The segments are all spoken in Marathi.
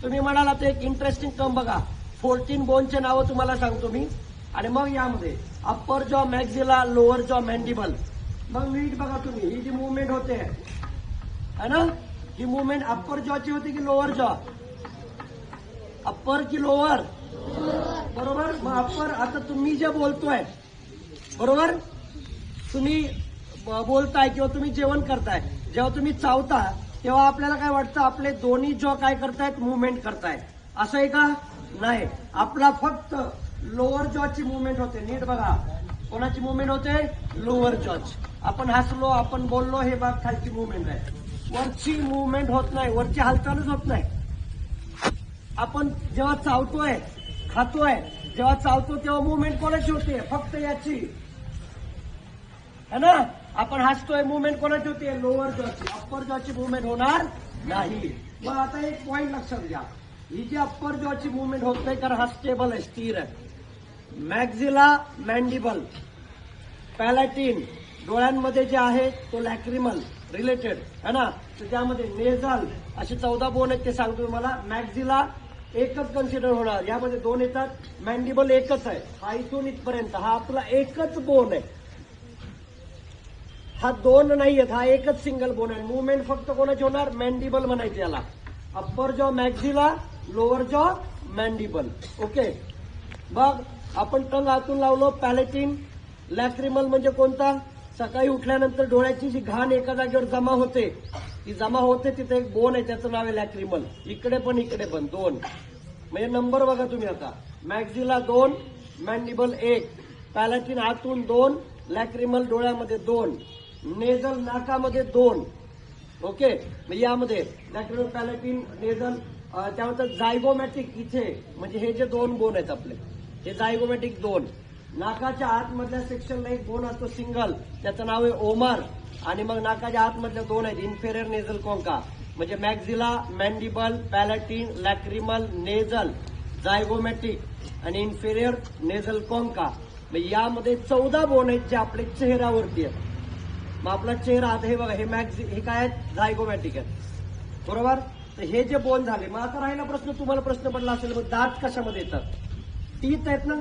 तुम्ही म्हणाला तर एक इंटरेस्टिंग टर्म बघा, 14 बोनचे नावं तुम्हाला सांगतो मी. आणि मग यामध्ये अप्पर जॉ मॅक्झिला, लोअर जॉ मॅन्डिबल. मग नीट बघा तुम्ही, ही जी मुवमेंट होते है ना, ही मुवमेंट अप्पर जॉची होती की लोअर जॉ? अप्पर की लोअर? बरोबर. मग अप्पर, आता तुम्ही जे बोलतोय बरोबर, तुम्ही बोलताय किंवा तुम्ही जेवण करताय, जेव्हा तुम्ही चावता तेव्हा आपल्याला काय वाटतं, आपले दोन्ही जॉ काय करतायत, मुवमेंट करतायत. असं आहे का? नाही, आपला फक्त लोअर जॉची मुवमेंट होते. नीट बघा, कोणाची मुवमेंट होते? लोअर जॉच. आपण हसलो, आपण बोललो, हे भाग खालची मुवमेंट आहे. वरची मुवमेंट होत नाही, वरची हालचालच होत नाही. आपण जेव्हा चावतोय, खातोय, जेव्हा चावतो तेव्हा मुवमेंट कोणाची होते? फक्त याची, है ना. आपण हसतोय, मुवमेंट कोणाची होते? लोअर जॉची. अप्पर जॉची मुवमेंट होणार नाही. मग आता एक पॉइंट लक्षात घ्या, ही जी अप्पर जॉची मुवमेंट होत नाही कारण हा स्टेबल आहे, स्थिर आहे. मॅक्झिला, मॅन्डिबल, पॅलॅटिन, डोळ्यांमध्ये जे आहे तो लॅक्रिमल रिलेटेड है ना. तर त्यामध्ये नेझल असे 14 बोन आहेत, ते सांगतो तुम्हाला. मॅक्झिला एकच कन्सिडर होणार, यामध्ये 2 येतात. मॅन्डिबल एकच आहे, हा इथून इथपर्यंत हा आपला एकच बोन आहे. हा 2 नाही आहेत, हा एकच सिंगल बोन आहे. मुवमेंट फक्त कोणाची होणार? मॅन्डिबल म्हणायचे याला. अप्पर जॉ मॅक्झिला, लोअर जॉ मॅन्डिबल. ओके. मग आपण टंग आतून लावलो, पॅलेटिन. लॅक्रिमल म्हणजे कोणता? सकाळी उठल्यानंतर डोळ्याची जी घाण एका जागेवर जमा होते, ती जमा होते, तिथे एक बोन आहे, त्याचं नाव आहे लॅक्रिमल. इकडे पण 2. म्हणजे नंबर बघा तुम्ही आता, मॅक्झिला 2, मॅन्डिबल 1, पॅलॅटिन आतून 2, लॅक्रिमल डोळ्यामध्ये 2, नेझल नाकामध्ये 2. ओके. मग यामध्ये लॅक्रिमल, पॅलॅटिन, नेझल. त्यानंतर जायगोमॅटिक इथे, म्हणजे हे जे 2 बोन आहेत आपले, हे जायगोमॅटिक 2. नाकाच्या आतमधल्या सेक्शनला एक बोन असतो सिंगल, त्याचं नाव आहे ओमार. आणि मग नाकाच्या आतमधल्या 2 आहेत, इन्फेरियर नेझल कोंका. म्हणजे मॅक्झिला, मॅन्डिबल, पॅलॅटिन, लॅक्रिमल, नेझल, जायगोमॅटिक आणि इन्फेरियर नेझल कोंका. मग यामध्ये 14 बोन आहेत जे आपल्या चेहऱ्यावरती आहेत. मग आपला चेहरा आता हे बघा, हे काय आहेत? जायगोमॅटिक आहेत, बरोबर. तर हे जे बोन झाले, मग आता राहिला प्रश्न, तुम्हाला प्रश्न पडला असेल, मग दात कशामध्ये येतात? टीथ आहेत ना.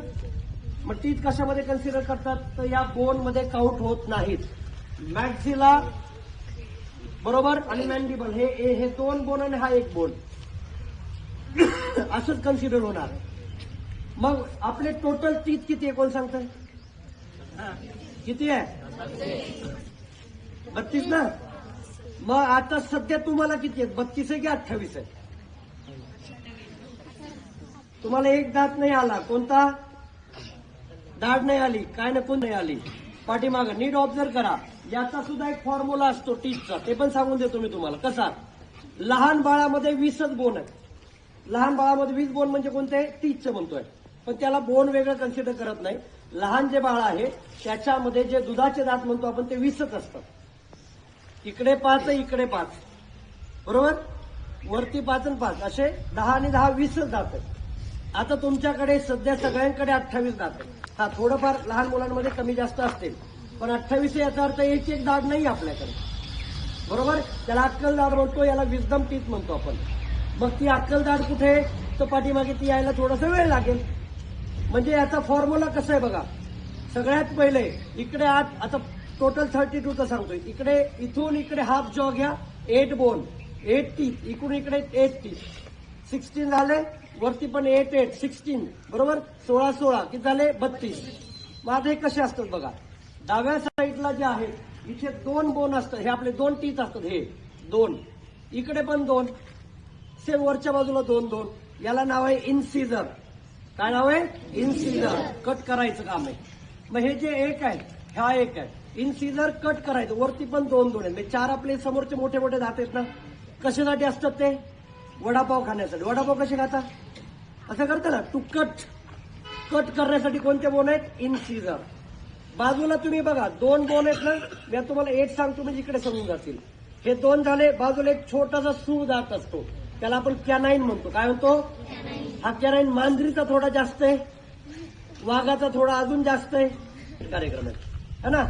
मग टीथ कशामध्ये कन्सिडर करतात? तर या बोन मध्ये काउंट होत नाहीत. मॅक्झिला बरोबर आणि मॅन्डिबल हे 2 बोन आणि हा 1 बोन असंच कन्सिडर होणार. मग आपले टोटल टीथ किती आहे, कोण सांगतंय? किती आहे? 32 ना. मग आता सध्या तुम्हाला किती आहेत? 32 आहे की 28 आहे? तुम्हाला एक दात नाही आला, कोणता? दाढ नाही आली, काय ना कोण नाही आली, पाठीमागं. नीट ऑब्झर्व करा, याचा सुद्धा एक फॉर्म्युला असतो टीथचा, ते पण सांगून देतो मी तुम्हाला कसा. लहान बाळामध्ये 20च बोन आहेत. लहान बाळामध्ये 20 बोन म्हणजे कोणते? टीथचं म्हणतोय, पण त्याला बोन वेगळं कन्सिडर करत नाही. लहान जे बाळ आहे त्याच्यामध्ये जे दुधाचे दात म्हणतो आपण, ते 20च असतात. इकडे 5, इकडे 5, बरोबर. वरती 5 आणि 5 असे 10 आणि 10 20च दात आहेत. आता तुमच्याकडे सध्या सगळ्यांकडे 28 दात आहेत. हा, थोडंफार लहान मुलांमध्ये कमी जास्त असतील, पण 28 याचा अर्थ एक दाढ नाही आपल्याकडे, बरोबर. त्याला अक्कल दाढ म्हणतो, याला विजडम टीथ म्हणतो आपण. मग ती अक्कल दाढ कुठे? तर पाठीमागे ती यायला थोडासा वेळ लागेल. म्हणजे याचा फॉर्म्युला कसा आहे बघा. सगळ्यात पहिले इकडे आता टोटल 32चं सांगतोय. इकडे इथून इकडे हाफ जॉ घ्या, 8 बोन, 8 टीथ. इकडून इकडे 8 टीथ, 16 झाले. वरती पण 8, 8, 16, बरोबर. 16, 16 किती झाले? 32. मग आता हे कसे असतात बघा. डाव्या साईडला जे आहे इथे 2 बोन असतात, हे आपले 2 टीथ असतात, हे 2. इकडे पण 2, सेम वरच्या बाजूला 2, 2. याला नाव आहे इन्सिजर. काय नाव आहे? इन्सिजर. कट करायचं काम आहे. मग हे जे 1 आहे, हा 1 आहे. इन्सिजर कट करायचं. वरती पण 2, 2 आहेत. म्हणजे 4 आपले समोरचे मोठे मोठे दात आहेत ना. कशासाठी असतात ते? वडापाव खाण्यासाठी. वडापाव कसे खाता? असं करता ना, टू कट करण्यासाठी कोणते बोन आहेत? इन्सिजर. बाजूला तुम्ही बघा 2 बोन आहेत ना. मी तुम्हाला 8 सांगतो म्हणजे इकडे समजून जातील. हे 2 झाले. बाजूला एक छोटासा सूळ दात असतो, त्याला आपण कॅनाईन म्हणतो. काय म्हणतो? हा कॅनाईन मांजरीचा थोडा जास्त आहे, वाघाचा थोडा अजून जास्त आहे. कार्यक्रम आहे ना,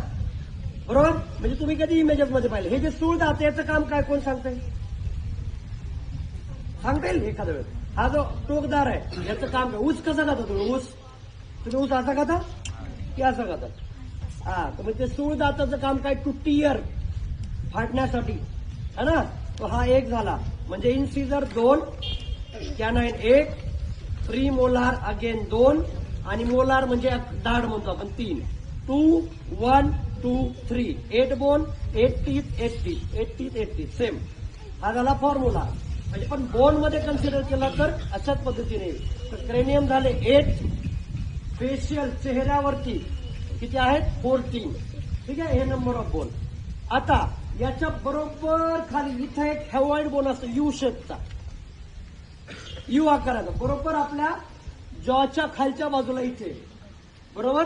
बरोबर. म्हणजे तुम्ही कधी इमेजेस मध्ये पाहिले. हे जे सूळ दात याचं काम काय, कोण सांगतंय? सांगता येईल एखाद्या वेळेस. हा जो टोकदार आहे याचं काम काय? ऊस कसा खाता तुम्ही? तुम्ही ऊस असा खाता की असा खाता? हा, तर मग ते सूळ दाताचं काम काय? टू टियर, फाडण्यासाठी, है ना. तो हा एक झाला. म्हणजे इन्सिजर 2, कॅनाइन 1, प्री मोलार अगेन 2 आणि मोलार म्हणजे दाढ म्हणतो आपण 3. 2, 1, 2, 3. 8 bone, 8 teeth, 8 teeth, 8 teeth, 8 teeth. Same. हा झाला फॉर्म्युला. म्हणजे पण बोन मध्ये कन्सिडर केला तर अशाच पद्धतीने. तर क्रेनियम झाले 8, फेशियल चेहऱ्यावरती किती आहेत? 14. ठीक आहे, हे नंबर ऑफ बोन. आता याच्या बरोबर खाली इथं एक हॅवॉइड बोन असतो यू शेपचा, यू आकाराचा, बरोबर आपल्या जॉच्या खालच्या बाजूला इथे, बरोबर.